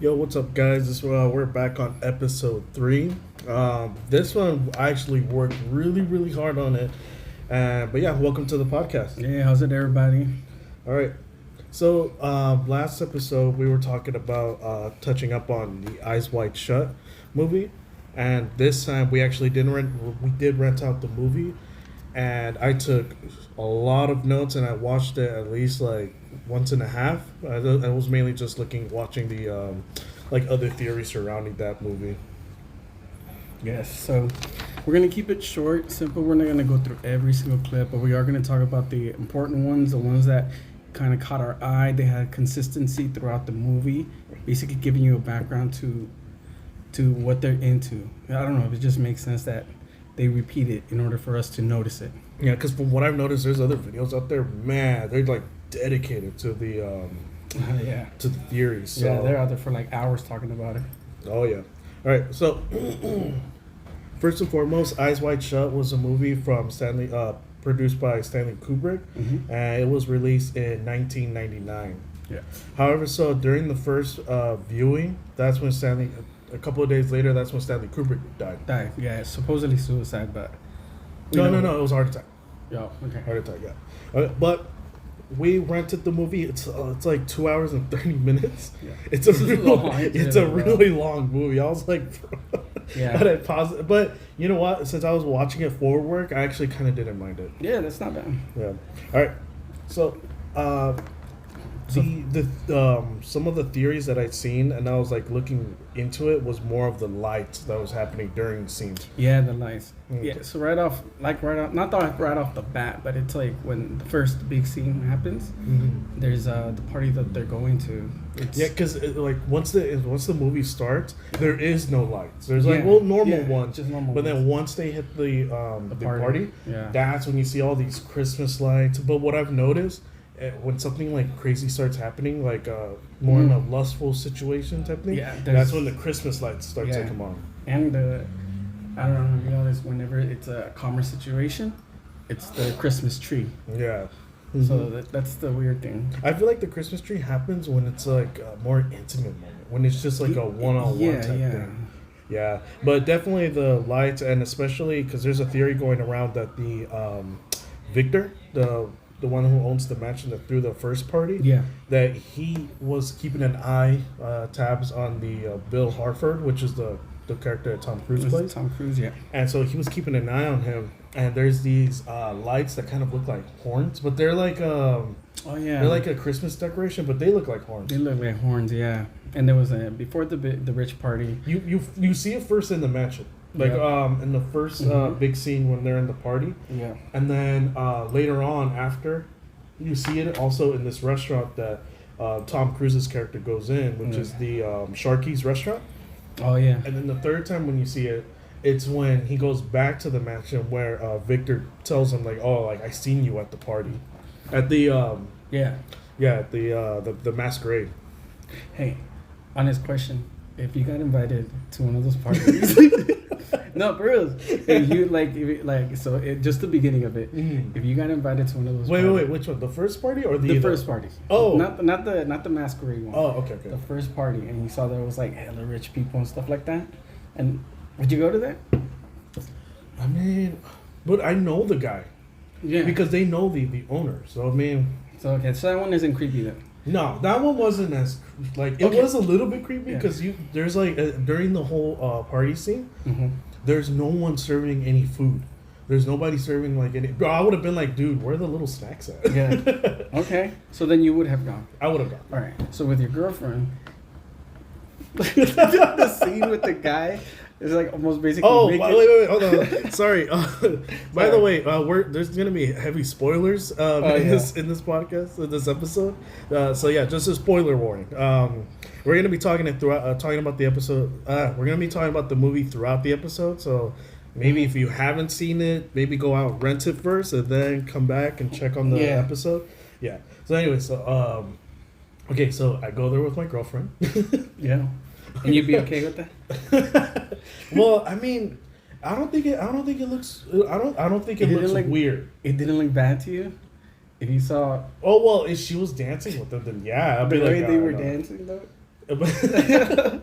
Yo, what's up, guys? We're back on episode 3. This one I actually worked really hard on it, but yeah, welcome to the podcast. Yeah, how's it, everybody? All right. So last episode we were talking about touching up on the Eyes Wide Shut movie, and this time we actually did rent out the movie, and I took a lot of notes and I watched it at least like once and a half. I was mainly just watching the like other theories surrounding that movie. Yes, so we're going to keep it short, simple. We're not going to go through every single clip, but we are going to talk about the important ones, the ones that kind of caught our eye. They had consistency throughout the movie, basically giving you a background to what they're into. I don't know if it just makes sense that they repeat it in order for us to notice it. Yeah, because from what I've noticed, there's other videos out there. Man, they're like dedicated to the to the theories. So. Yeah, they're out there for like hours talking about it. Oh yeah. All right. So first and foremost, Eyes Wide Shut was a movie from produced by Stanley Kubrick, and it was released in 1999. Yeah. However, so during the first viewing, that's when a couple of days later, that's when Stanley Kubrick died. Yeah, supposedly suicide, but No, it was a heart attack. Yeah, okay. Heart attack, yeah. But we rented the movie. It's like 2 hours and 30 minutes. Yeah. It's a really long movie. I was like, yeah. I had pause it. But you know what? Since I was watching it for work, I actually kind of didn't mind it. Yeah, that's not bad. Yeah. All right. So, some of the theories that I'd seen, and I was like looking into it, was more of the lights that was happening during the scenes. Yeah, the lights. Mm. Yeah, so right off the bat, but it's like when the first big scene happens. Mm-hmm. There's the party that they're going to. Yeah, because like once the movie starts, there is no lights. There's like normal ones, just normal. But ones. then once they hit the party, yeah, that's when you see all these Christmas lights. But what I've noticed, when something like crazy starts happening, like more in a lustful situation type thing, that's when the Christmas lights start to come on. And I don't know if you know this, whenever it's a calmer situation, it's the Christmas tree. Yeah. Mm-hmm. So that's the weird thing. I feel like the Christmas tree happens when it's like a more intimate moment, when it's just like a one-on-one type thing. Yeah, but definitely the lights, and especially because there's a theory going around that the Victor, the one who owns the mansion that threw the first party, that he was keeping an eye, tabs on the Bill Harford, which is the character that Tom Cruise plays. Tom Cruise, yeah. And so he was keeping an eye on him, and there's these lights that kind of look like horns, but they're like they're like a Christmas decoration, but they look like horns. They look like horns, yeah. And there was before the rich party. You see it first in the mansion. Like in the first big scene when they're in the party. Yeah. And then later on after, you see it also in this restaurant that Tom Cruise's character goes in, which is the Sharky's restaurant. Oh yeah. And then the third time when you see it, it's when he goes back to the mansion where Victor tells him like, "Oh, like I seen you at the party." At the the masquerade. Hey, honest question. If you got invited to one of those parties, no, for real. If you just the beginning of it. Mm-hmm. If you got invited to one of those, wait, which one? The first party or the first party? Oh, not the masquerade one. Oh, okay. The first party, and you saw there was like hella rich people and stuff like that. And would you go to that? I mean, but I know the guy. Yeah. Because they know the owner. So I mean. So that one isn't creepy then. No, that one wasn't as like it was a little bit creepy because there's like during the whole party scene, there's no one serving any food. There's nobody serving like any. Bro, I would have been like, dude, where are the little snacks at? Yeah. Okay. So then you would have gone. I would have gone. All right. So with your girlfriend, the scene with the guy. It's like almost basically. Oh, wait, hold on. Sorry. By the way, there's gonna be heavy spoilers in this podcast, in this episode. So yeah, just a spoiler warning. We're gonna be talking about the episode. We're gonna be talking about the movie throughout the episode. So maybe if you haven't seen it, maybe go out rent it first and then come back and check on the episode. Yeah. So anyway, okay, so I go there with my girlfriend. Yeah. And you'd be okay with that? Well, I mean, I don't think it looks. I don't think it looks weird. It didn't look bad to you. If you saw. Oh well, if she was dancing with them, then yeah. The way they were dancing though. I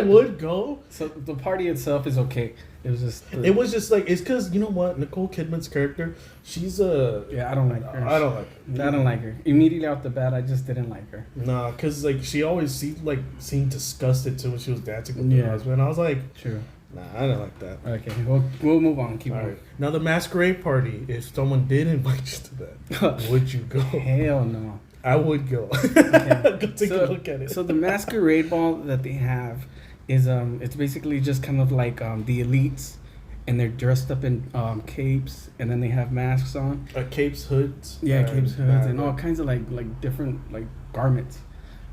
would go. So the party itself is okay. It was just. It was just like, it's because you know what, Nicole Kidman's character, she's a. Yeah, I don't like her. I don't like her. I don't like her. Immediately off the bat, I just didn't like her. Nah, because like she always seemed disgusted too when she was dancing with her husband. I was like, true. Nah, I don't like that. Okay, we'll move on. Keep on. Right. Now the masquerade party. If someone did invite you to that, would you go? Hell no. I would go. Okay. Go take a look at it. So the masquerade ball that they have is it's basically just kind of like the elites, and they're dressed up in capes, and then they have masks on. Capes, hoods. Yeah, capes, hoods, and all kinds of like different like garments.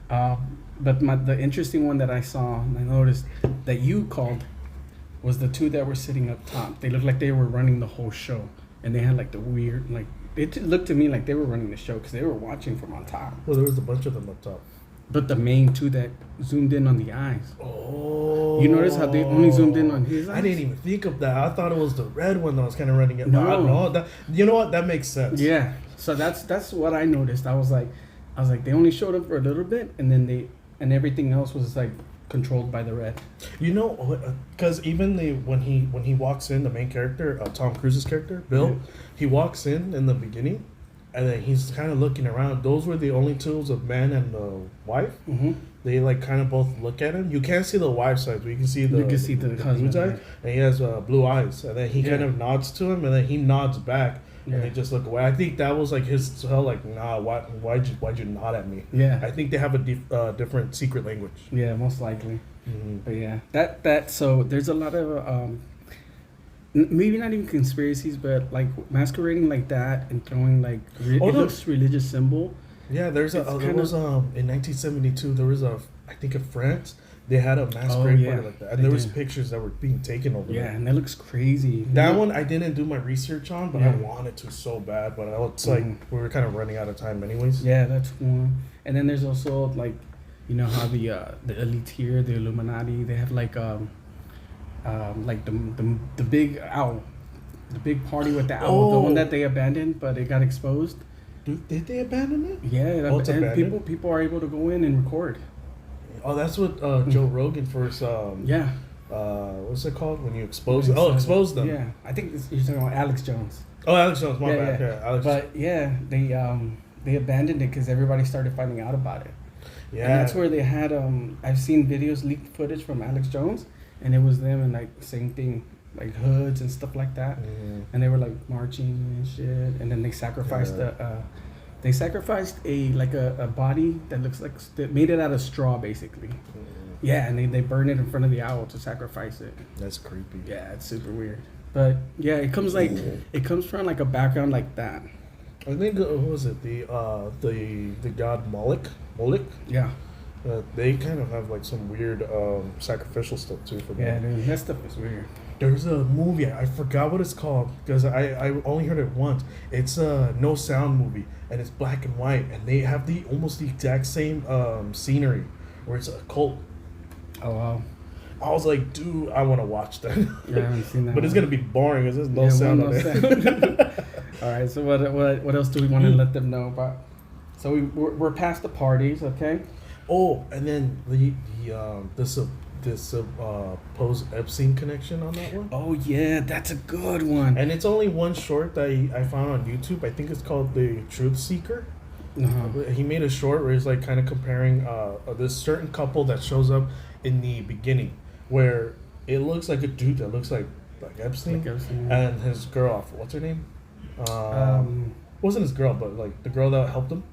But the interesting one that I saw and I noticed that you called was the two that were sitting up top. They looked like they were running the whole show, and they had like the weird like. It looked to me like they were running the show because they were watching from on top. Well, there was a bunch of them up top. But the main two that zoomed in on the eyes. Oh. You notice how they only zoomed in on his eyes? I didn't even think of that. I thought it was the red one that was kind of running it. No. You know what? That makes sense. Yeah. So that's what I noticed. I was like, they only showed up for a little bit, and then everything else was like controlled by the red. You know, because even when he walks in, the main character, Tom Cruise's character, Bill, he walks in the beginning, and then he's kind of looking around. Those were the only two of man and the wife. Mm-hmm. They like kind of both look at him. You can't see the wife's eyes, but you can see the husband's eyes, and he has blue eyes. And then he kind of nods to him, and then he nods back. And they just look away. I think that was like his tell, like, nah, why'd you nod at me? Yeah. I think they have a different secret language. Yeah, most likely. Mm-hmm. But yeah, that so there's a lot of maybe not even conspiracies, but like masquerading like that and throwing like looks religious symbol. Yeah, there was in 1972 there was I think in France. They had a masquerade party like that. And there was pictures that were being taken over there. Yeah, and that looks crazy. That one I didn't do my research on, but I wanted to so bad. But it's like we were kind of running out of time anyways. Yeah, that's one. And then there's also like, you know how the elite here, the Illuminati, they have like the big owl. The big party with the owl. The one that they abandoned, but it got exposed. Did they abandon it? Yeah, and people are able to go in and record. Oh, that's what Joe Rogan first. What's it called when you expose them? Oh, expose them. Yeah, I think you're talking about Alex Jones. Oh, Alex Jones. My bad. Yeah, Alex. But yeah, they abandoned it because everybody started finding out about it. Yeah, and that's where they had. I've seen videos, leaked footage from Alex Jones, and it was them and like same thing, like hoods and stuff like that, and they were like marching and shit, and then they sacrificed They sacrificed a body that looks like made it out of straw, basically. Yeah, and they burn it in front of the owl to sacrifice it. That's creepy. Yeah, it's super weird. But yeah, it comes from like a background like that. I think what was it the god Moloch? Yeah. They kind of have like some weird sacrificial stuff too for them. Yeah, dude, that stuff is weird. There's a movie, I forgot what it's called because I only heard it once. It's a no sound movie and it's black and white and they have almost the exact same scenery where it's a cult. Oh wow. I was like, dude, I want to watch that. Yeah, I haven't seen that. But it's gonna be boring because there's no sound on it. All right, so what else do we want to let them know about? So we're past the parties, okay? Oh, and then this Pose Epstein connection on that one. Oh yeah, that's a good one. And it's only one short that I found on YouTube. I think it's called The Truth Seeker. Uh-huh. He made a short where he's like kind of comparing this certain couple that shows up in the beginning, where it looks like a dude that looks like Epstein, and his girl. What's her name? Wasn't his girl, but like the girl that helped him.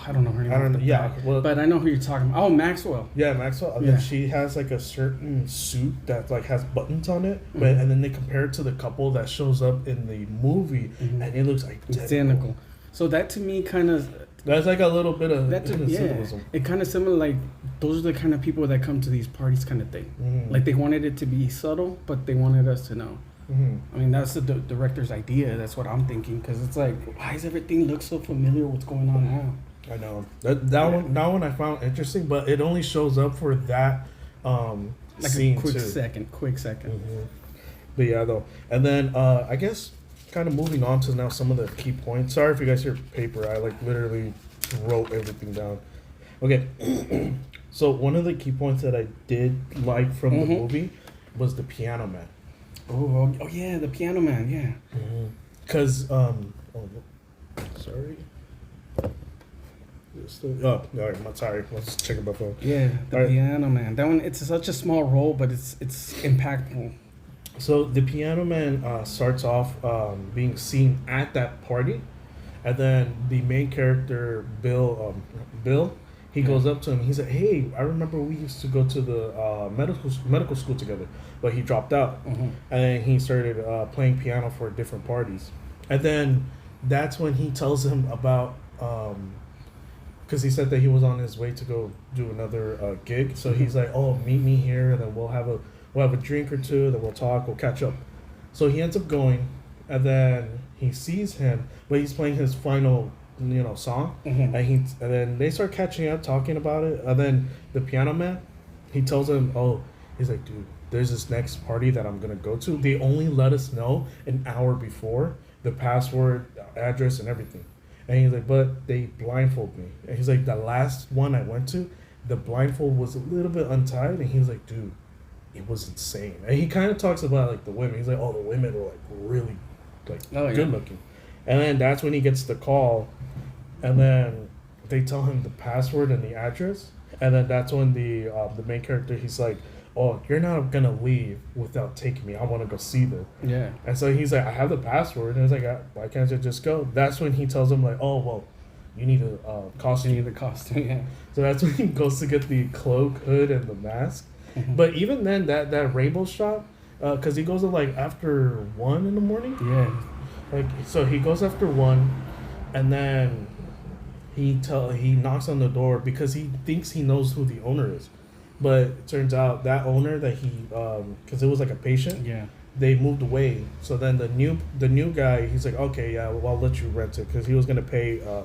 I don't know her name. I don't know. Yeah, well, but I know who you're talking about. Oh, Maxwell. Yeah, Maxwell. And then she has like a certain suit that like has buttons on it, but and then they compare it to the couple that shows up in the movie, and it looks identical. So that to me kind of. That's like a little bit of symbolism. It kind of similar like those are the kind of people that come to these parties kind of thing. Mm-hmm. Like they wanted it to be subtle, but they wanted us to know. Mm-hmm. I mean, that's the director's idea. That's what I'm thinking because it's like, why does everything look so familiar? What's going on now? I know that one I found interesting, but it only shows up for that like scene a quick too. second. Mm-hmm. But yeah, though, and then I guess kind of moving on to now some of the key points. Sorry if you guys hear paper. I like literally wrote everything down. Okay. So one of the key points that I did like from the movie was the Piano Man. Oh yeah, the Piano Man. Yeah. Because sorry. Oh, all right. I'm sorry. Let's check my phone. Yeah, the Piano Man. That one. It's such a small role, but it's impactful. So the Piano Man starts off being seen at that party, and then the main character Bill, he goes up to him. He's like, "Hey, I remember we used to go to the medical school together, but he dropped out, and then he started playing piano for different parties, and then that's when he tells him about." Because he said that he was on his way to go do another gig, so he's like, "Oh, meet me here, and then we'll have a drink or two, then we'll talk, we'll catch up." So he ends up going, and then he sees him, but he's playing his final, song, and then they start catching up, talking about it, and then the Piano Man, he tells him, "Oh, he's like, dude, there's this next party that I'm gonna go to. They only let us know an hour before, the password, address, and everything." And he's like, "But they blindfolded me." And he's like, "The last one I went to, the blindfold was a little bit untied." And he was like, "Dude, it was insane." And he kind of talks about like the women. He's like, "Oh, the women were like really good looking." And then that's when he gets the call, and then they tell him the password and the address. And then that's when the main character, he's like, "Oh, you're not gonna leave without taking me. I want to go see them." Yeah. And so he's like, "I have the password." And he's like, "Why can't you just go?" That's when he tells him like, "Oh, well, you need a costume." You need the costume, yeah. So that's when he goes to get the cloak, hood, and the mask. But even then, that rainbow shot, because he goes to like after 1 in the morning. Yeah. Like, so he goes after 1, and then he knocks on the door because he thinks he knows who the owner is. But it turns out that owner that he, because it was like a patient, Yeah. they moved away. So then the new guy, he's like, "Okay, yeah, well, I'll let you rent it," because he was gonna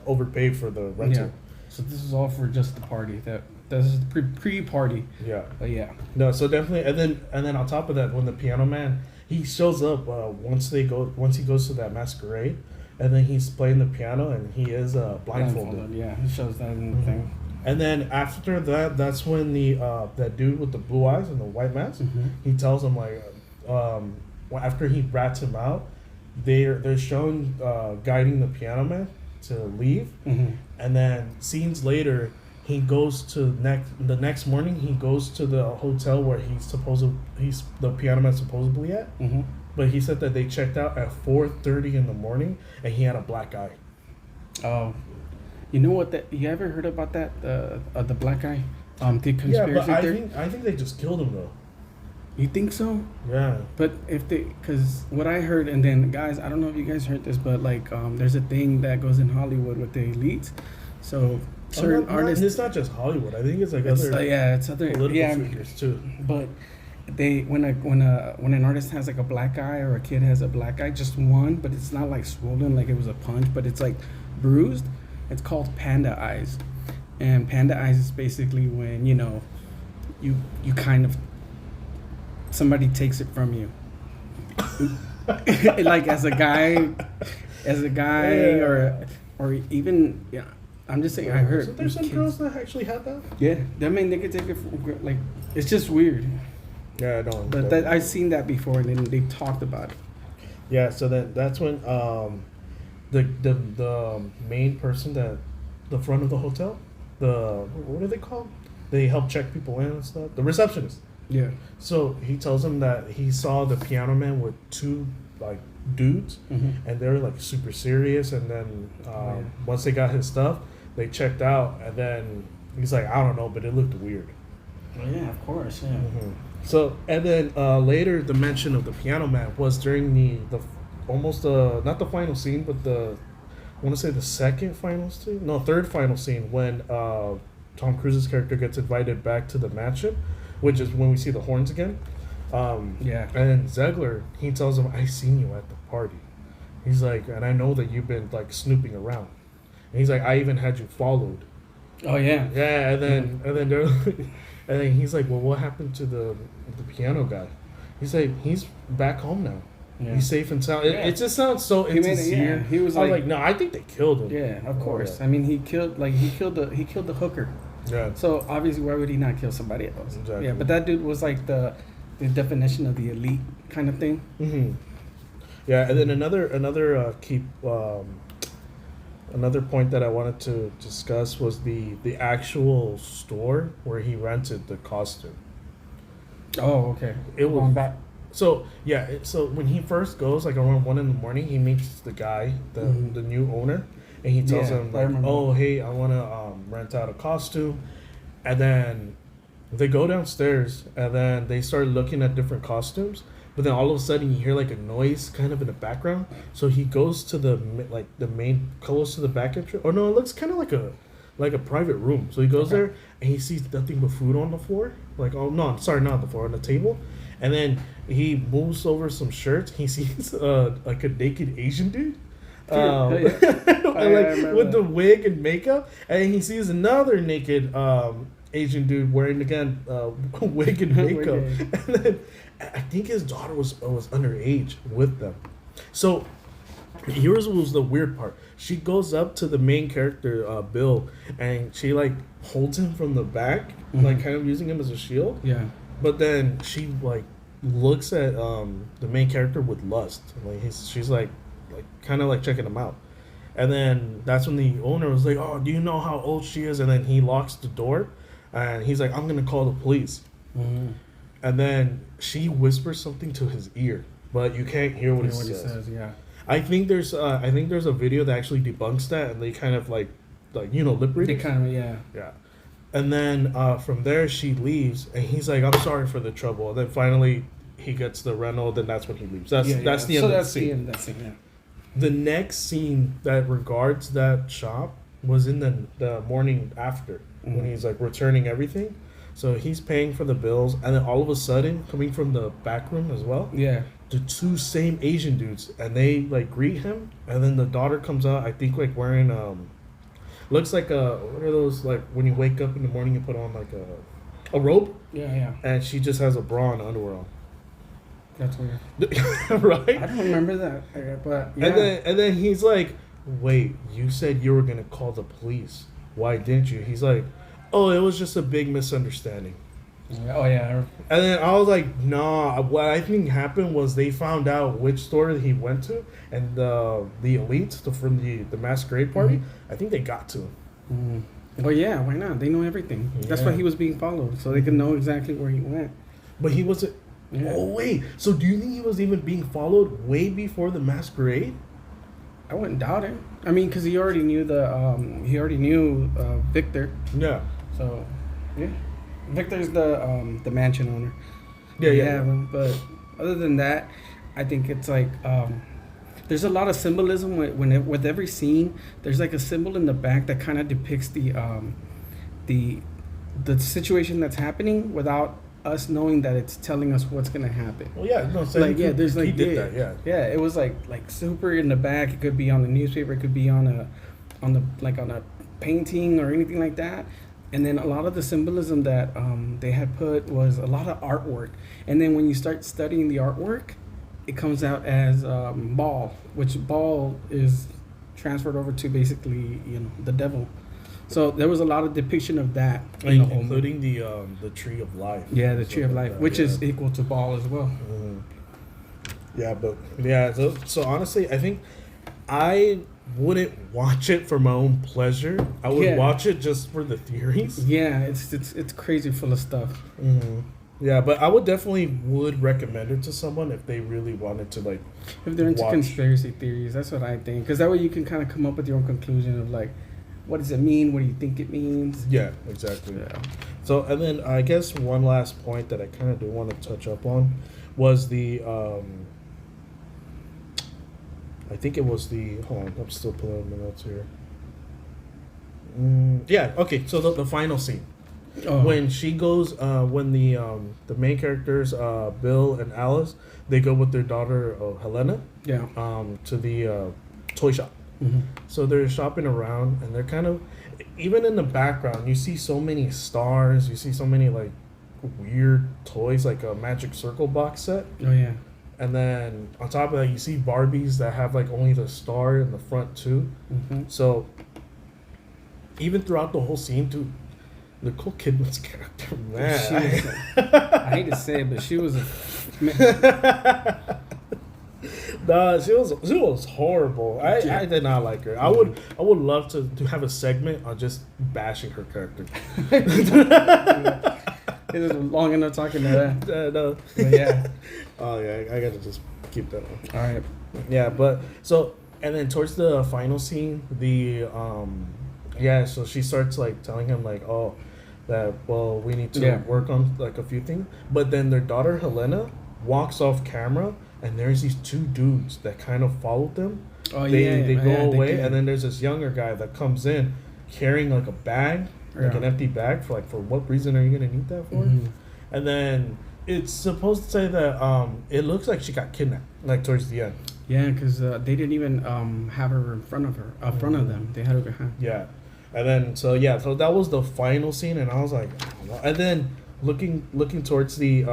overpay for the rental. Yeah. So this is all for just the party. This is the pre-party. Yeah. But yeah. No, so definitely, and then on top of that, when the Piano Man, he shows up once he goes to that masquerade, and then he's playing the piano and he is blindfolded. Yeah, it shows that in the thing. And then after that, that's when the that dude with the blue eyes and the white mask, he tells him like, after he rats him out, they're showing guiding the Piano Man to leave, and then scenes later, he goes to the next morning. He goes to the hotel where he's the Piano Man supposedly at, but he said that they checked out at 4:30 in the morning, and he had a black eye. Oh. You know what? You ever heard about that? The black guy, the conspiracy theory. I think they just killed him though. You think so? Yeah. But because what I heard, and then guys, I don't know if you guys heard this, but like, there's a thing that goes in Hollywood with the elites. So certain artists. It's not just Hollywood. I think it's like it's other political figures too. But when an artist has like a black eye or a kid has a black eye, just one, but it's not like swollen like it was a punch, but it's like bruised. It's called panda eyes, and panda eyes is basically when you kind of somebody takes it from you, like as a guy, yeah. or even I'm just saying I heard. So there's some kids. Girls that actually have that. Yeah, that mean they could take it from, like it's just weird. Yeah, I don't. But I've seen that before, and then they talked about it. Yeah, so that's when the main person that the front of the hotel, what are they called? They help check people in and stuff. The receptionist. Yeah. So he tells him that he saw the Piano Man with 2 like dudes, and they're like super serious. And then once they got his stuff, they checked out, and then he's like, "I don't know, but it looked weird." Well, yeah, of course, yeah. So and then later, the mention of the Piano Man was during the almost not the final scene, but I want to say the third final scene when Tom Cruise's character gets invited back to the mansion, which is when we see the horns again. Yeah. And then Zegler, he tells him, "I seen you at the party." He's like, "And I know that you've been like snooping around." And he's like, "I even had you followed." Oh yeah. Yeah, and then and then he's like, "Well, what happened to the piano guy?" He's like, "He's back home now. Yeah. He's safe and sound." It just sounds so insincere. He was like, "No, I think they killed him." Yeah, of course. Yeah. I mean, he killed the hooker. Yeah. So obviously, why would he not kill somebody else? Exactly. Yeah, but that dude was like the definition of the elite kind of thing. Mm-hmm. Yeah, and then another another point that I wanted to discuss was the actual store where he rented the costume. Oh, okay. It was going back. so yeah. So when he first goes, like around 1 a.m, he meets the guy, the new owner, and he tells Yeah, him I like, remember. "Oh, hey, I want to rent out a costume," and then they go downstairs, and then they start looking at different costumes. But then all of a sudden, you hear like a noise kind of in the background. So he goes to the main, close to the back entrance. Oh no, it looks kind of like a private room. So he goes Okay. there and he sees nothing but food on the floor. Like, oh no, sorry, not on the floor, on the table. And then he moves over some shirts. He sees like a naked Asian dude. Oh, yeah. And, I like remember with that. the wig and makeup, and he sees another naked Asian dude wearing again wig and makeup, Wig. and then I think his daughter was underage with them. So here's was the weird part. She goes up to the main character, Bill, and she like holds him from the back, like kind of using him as a shield. Yeah. But then she like looks at the main character with lust. Like she's like kind of like checking him out. And then that's when the owner was like, "Oh, do you know how old she is?" And then he locks the door, and he's like, "I'm gonna call the police." Mm-hmm. And then she whispers something to his ear, but you can't hear what he says. Yeah. I think there's a video that actually debunks that, and they kind of like lip They reading. kind of yeah. Yeah. And then from there she leaves, and he's like, "I'm sorry for the trouble." And then finally he gets the rental. Then that's when he leaves. That's the end of the scene. End of that scene. Yeah. The next scene that regards that shop was in the morning after, when he's like returning everything. So he's paying for the bills, and then all of a sudden, coming from the back room as well, Yeah. the two same Asian dudes, and they like greet him, and then the daughter comes out, I think like wearing looks like what are those, like when you wake up in the morning you put on like a robe, Yeah. and she just has a bra and underwear on. That's weird. Right? I don't remember that, but yeah. And then he's like, "Wait, you said you were gonna call the police. Why didn't you?" He's like, "Oh, it was just a big misunderstanding." Oh yeah. And then I was like, "Nah." What I think happened was they found out which store he went to, and the elites from the masquerade party. I think they got to him. Well, yeah. Why not? They know everything. That's why Yeah. he was being followed, so they could know exactly where he went. But he wasn't. Yeah. Oh wait, so do you think he was even being followed way before the masquerade? I wouldn't doubt it. I mean, because he already knew Victor. Yeah. So, yeah. Victor's the mansion owner. Yeah. But other than that, I think it's like there's a lot of symbolism with every scene. There's like a symbol in the back that kind of depicts the situation that's happening without us knowing that it's telling us what's gonna happen. Well, yeah. No, so Like, yeah, there's like he did that. Yeah. Yeah, it was like super in the back. It could be on the newspaper. It could be on a painting or anything like that. And then a lot of the symbolism that they had put was a lot of artwork. And then when you start studying the artwork, it comes out as Baal, which Baal is transferred over to basically the devil. So there was a lot of depiction of that in the whole movie. Including the tree of life. Yeah, the tree of life, which is equal to Baal as well. Yeah, but yeah. So honestly, I think I wouldn't watch it for my own pleasure. I would watch it just for the theories. Yeah, it's crazy full of stuff. Yeah, but I would would recommend it to someone if they really wanted to like. If they're into watch. conspiracy theories, that's what I think. Because that way you can kind of come up with your own conclusion of like, what does it mean? What do you think it means? Yeah, exactly. Yeah. So, and then I guess one last point that I kind of do want to touch up on was the. I think it was the. Hold on, I'm still pulling the notes here. Yeah. Okay. So the final scene. When she goes, when the main characters, Bill and Alice, they go with their daughter Helena, Yeah. to the toy shop. So they're shopping around, and they're kind of, even in the background, you see so many stars, you see so many like weird toys, like a Magic Circle box set, Oh yeah. and then on top of that, you see Barbies that have like only the star in the front too. So even throughout the whole scene, dude. Nicole Kidman's character, man. I hate to say it, but she was Nah, she was horrible. I did not like her. I would love to have a segment on just bashing her character. It was long enough talking to that. No. But yeah. Oh yeah, I gotta just keep that on. All right. Yeah, but so and then towards the final scene, so she starts like telling him like, oh, that well we need to work on like a few things. But then their daughter Helena walks off camera, and there's these two dudes that kind of followed them. Oh they go away, and then there's this younger guy that comes in carrying like a bag, like an empty bag for what reason are you gonna need that for? Mm-hmm. And then it's supposed to say that it looks like she got kidnapped like towards the end. Yeah, because they didn't even have her in front of them. They had her behind. Yeah, and then so that was the final scene, and I was like, I don't know. And then looking towards the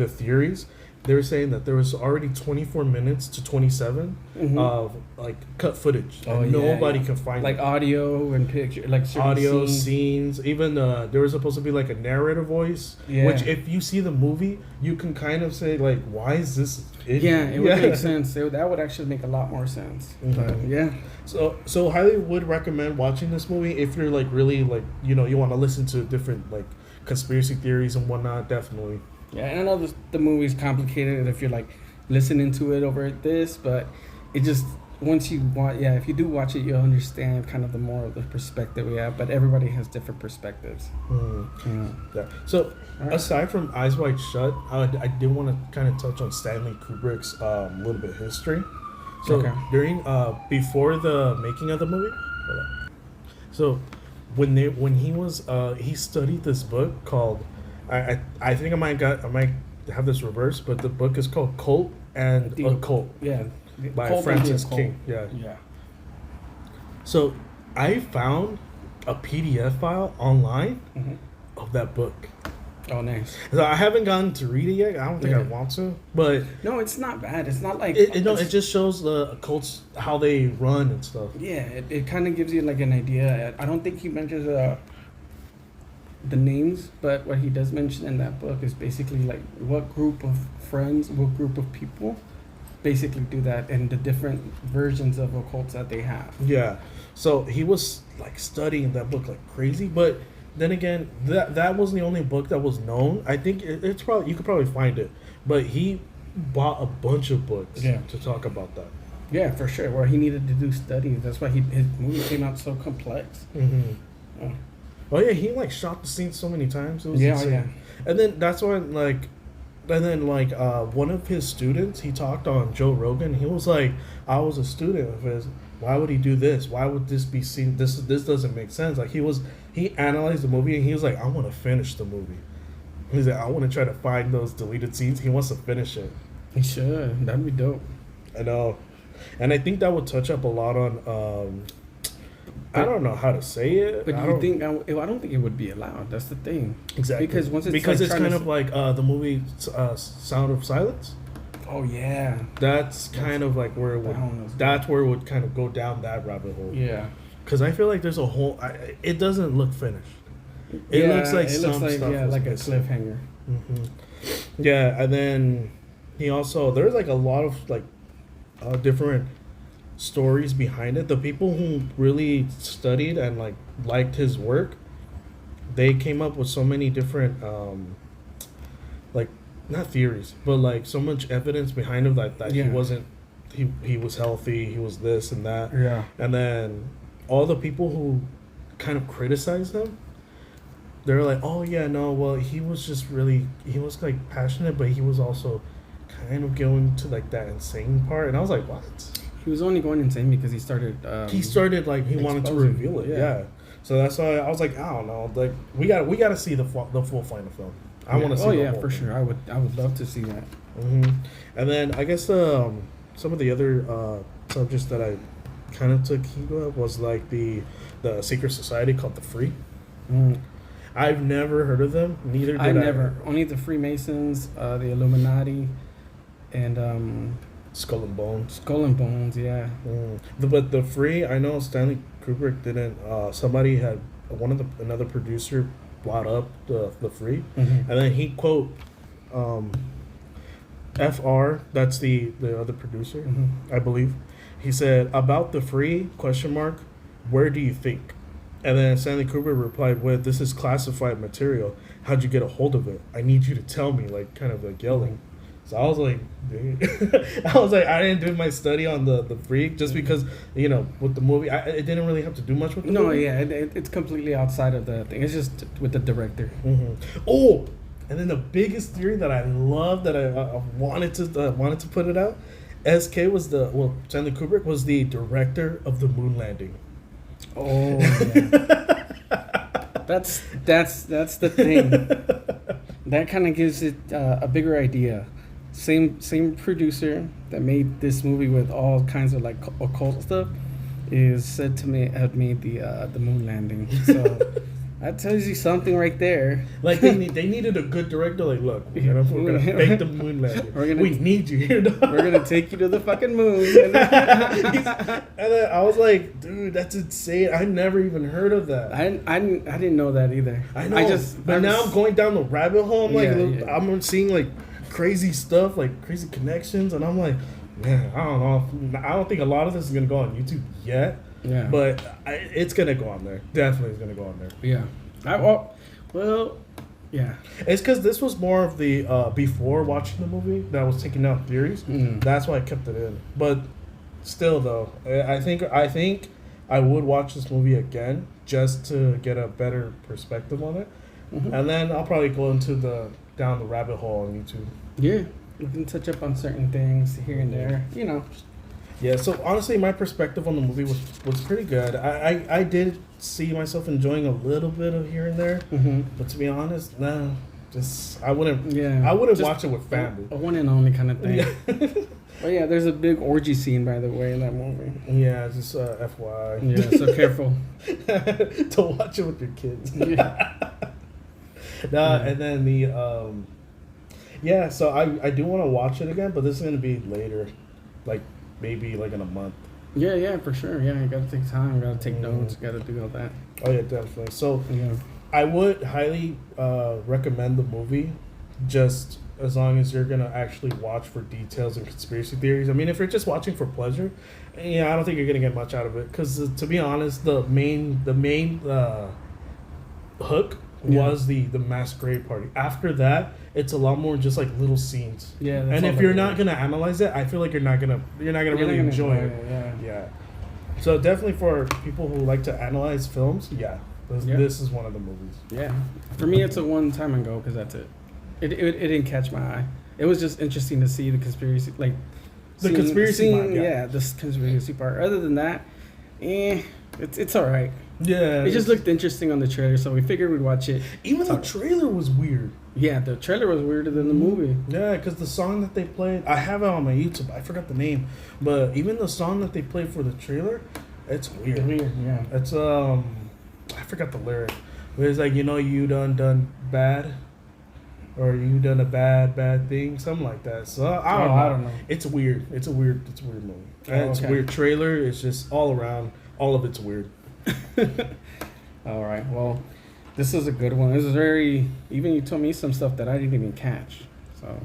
theories, they were saying that there was already 24 minutes to 27 of like cut footage. Nobody can find like it. Audio and picture, like audio scenes. Even there was supposed to be like a narrator voice, which if you see the movie, you can kind of say like, why is this? It would make sense. That would actually make a lot more sense. Mm-hmm. But, So highly would recommend watching this movie if you're like really like you want to listen to different like conspiracy theories and whatnot. Definitely. Yeah, and I know the movie's complicated if you're like listening to it over this, but it just once you watch, if you do watch it, you'll understand kind of the more of the perspective we have. But everybody has different perspectives. Yeah. So aside from Eyes Wide Shut, I did want to kind of touch on Stanley Kubrick's little bit of history. So during before the making of the movie, so when he was he studied this book called. I think I might have this reversed, but the book is called Cult and Occult. Yeah. By Francis King. Yeah. Yeah. So I found a PDF file online of that book. Oh, nice. So I haven't gotten to read it yet. I don't think I want to, but no, it's not bad. It's not like it just shows the occults how they run and stuff. Yeah, it kind of gives you like an idea. I don't think he mentions the names, but what he does mention in that book is basically like what group of friends, what group of people basically do that, and the different versions of occults that they have. Yeah, so he was like studying that book like crazy, but then again, that wasn't the only book that was known. I think it's probably, you could probably find it, but he bought a bunch of books to talk about that. Yeah, for sure. Well, he needed to do studies. That's why his movie came out so complex. Oh yeah, he like shot the scene so many times. It was insane. And then that's when one of his students, he talked on Joe Rogan. He was like, I was a student of his. Why would he do this? Why would this be seen? This doesn't make sense. Like he analyzed the movie and he was like, I want to finish the movie. He's like, I want to try to find those deleted scenes. He wants to finish it. He should. That'd be dope. I know, and I think that would touch up a lot on. I don't know how to say it. But I don't think it would be allowed. That's the thing. Exactly. Because it's kind of like the movie Sound of Silence. Oh yeah. That's kind of like where it would. That's where it would kind of go down that rabbit hole. Yeah. Because I feel like there's a whole. It doesn't look finished. It looks like stuff like a missing. cliffhanger. Yeah, and then he also there's like a lot of like different stories behind it. The people who really studied and like liked his work, they came up with so many different like not theories, but like so much evidence behind him that he wasn't he was healthy, he was this and that. Yeah. And then all the people who kind of criticized him, they're like, oh yeah, no, well he was like passionate, but he was also kind of going to like that insane part. And I was like, what? He was only going insane because he started. He wanted to reveal it. Yeah. So that's why I was like, I don't know. Like we got to see the full final film. I want to see. Oh yeah, for sure. I would love to see that. And then I guess some of the other subjects that I kind of took heed of was like the secret society called the Free. I've never heard of them. Neither did I. Never. Only the Freemasons, the Illuminati, and Skull and Bones. Skull and Bones, yeah. But the Free, I know Stanley Kubrick didn't. Somebody had another producer brought up the Free, Mm-hmm. and then he quote FR, that's the other producer, Mm-hmm. I believe. He said about the Free question mark, where do you think? And then Stanley Kubrick replied with, "This is classified material. How'd you get a hold of it? I need you to tell me," like kind of like yelling. So I was like, dude. I was like, I didn't do my study on the Freak just because, with the movie, it didn't really have to do much with the movie. Yeah, it's completely outside of the thing. It's just with the director. Mm-hmm. Oh, and then the biggest theory that I love that I wanted to put it out, Stanley Kubrick was the director of the moon landing. Oh, yeah. that's the thing. That kind of gives it a bigger idea. Same producer that made this movie with all kinds of like occult stuff is said to have made the moon landing. So that tells you something right there. Like they needed a good director. Like, look, we're gonna fake the moon landing. We need you here. We're gonna take you to the fucking moon. And then I was like, dude, that's insane. I never even heard of that. I didn't know that either. I know. But now I'm going down the rabbit hole. I'm like, I'm seeing like crazy stuff, like crazy connections, and I'm like, man, I don't know. I don't think a lot of this is gonna go on YouTube yet. Yeah. But it's gonna go on there. Definitely, it's gonna go on there. Yeah. Yeah. It's because this was more of the before watching the movie that I was taking out theories. Mm. That's why I kept it in. But still, though, I think I would watch this movie again just to get a better perspective on it, and then I'll probably go down the rabbit hole on YouTube. Yeah. You can touch up on certain things here and there. Yeah, so honestly, my perspective on the movie was pretty good. I did see myself enjoying a little bit of here and there, but to be honest, no, I wouldn't. Yeah, I wouldn't watch it with family. A one and only kind of thing. Yeah. But yeah, there's a big orgy scene, by the way, in that movie. Yeah, just FYI. Yeah, so careful. Don't watch it with your kids. Yeah. And then so I do want to watch it again, but this is gonna be later, like. Maybe like in a month. Yeah, for sure. Yeah, you gotta take time, gotta take notes, gotta do all that. Oh yeah, definitely. So yeah. I would highly recommend the movie, just as long as you're gonna actually watch for details and conspiracy theories. I mean, if you're just watching for pleasure, I don't think you're gonna get much out of it. Because to be honest, the main hook was the mass grave party. After that, it's a lot more just like little scenes. Yeah. And if you're not gonna analyze it, I feel like you're not gonna really enjoy it. Yeah. So definitely for people who like to analyze films, this is one of the movies. Yeah. For me, it's a one time and go because that's it. It didn't catch my eye. It was just interesting to see the conspiracy, like the conspiracy part. Yeah, this conspiracy part. Other than that, it's all right. Yeah. It just looked interesting on the trailer, so we figured we'd watch it. Even the trailer was weird. Yeah, the trailer was weirder than the movie. Yeah, because the song that they played, I have it on my YouTube. I forgot the name, but even the song that they played for the trailer, it's weird. Yeah. It's I forgot the lyric. It's like, you done bad, or you done a bad thing, something like that. So I don't know. It's weird. It's a weird movie. It's a weird trailer. It's just all around. All of it's weird. All right. Well, this is a good one. This is even you told me some stuff that I didn't even catch. So,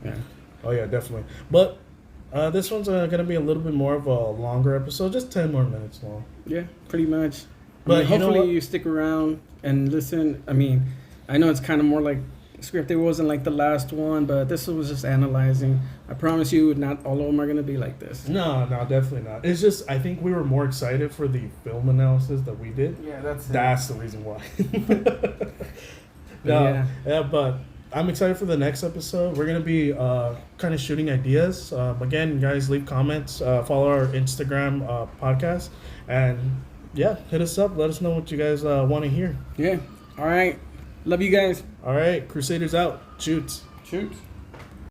yeah. Oh, yeah, definitely. But this one's going to be a little bit more of a longer episode, just 10 more minutes long. Yeah, pretty much. But hopefully you stick around and listen. I mean, I know it's kind of more like scripted. It wasn't like the last one, but this was just analyzing. I promise you, not all of them are going to be like this. No, definitely not. It's just, I think we were more excited for the film analysis that we did. Yeah, that's the reason why. But I'm excited for the next episode. We're going to be kind of shooting ideas. Again, guys, leave comments. Follow our Instagram podcast. And, hit us up. Let us know what you guys want to hear. Yeah. All right. Love you guys. All right. Crusaders out. Shoots. Shoots.